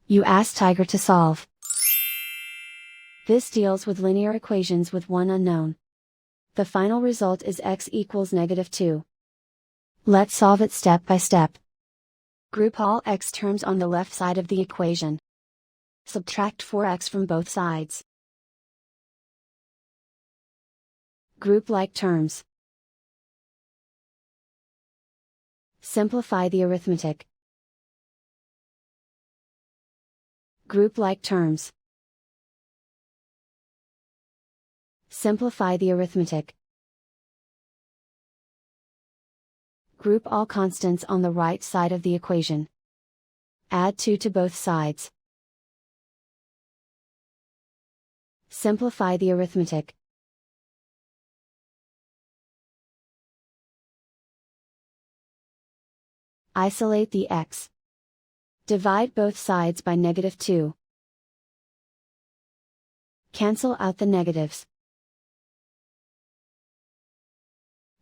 You ask Tiger to solve. This deals with linear equations with one unknown. The final result is x equals -2. Let's solve it step by step. Group all x terms on the left side of the equation. Subtract 4x from both sides. Group like terms. Simplify the arithmetic. Group like terms. Simplify the arithmetic. Group all constants on the right side of the equation. Add 2 to both sides. Simplify the arithmetic. Isolate the x. Divide both sides by -2. Cancel out the negatives.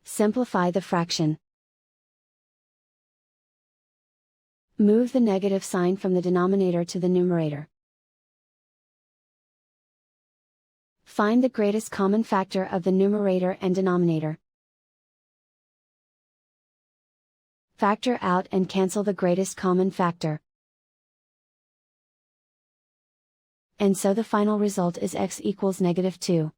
Simplify the fraction. Move the negative sign from the denominator to the numerator. Find the greatest common factor of the numerator and denominator. Factor out and cancel the greatest common factor. And so the final result is x equals -2.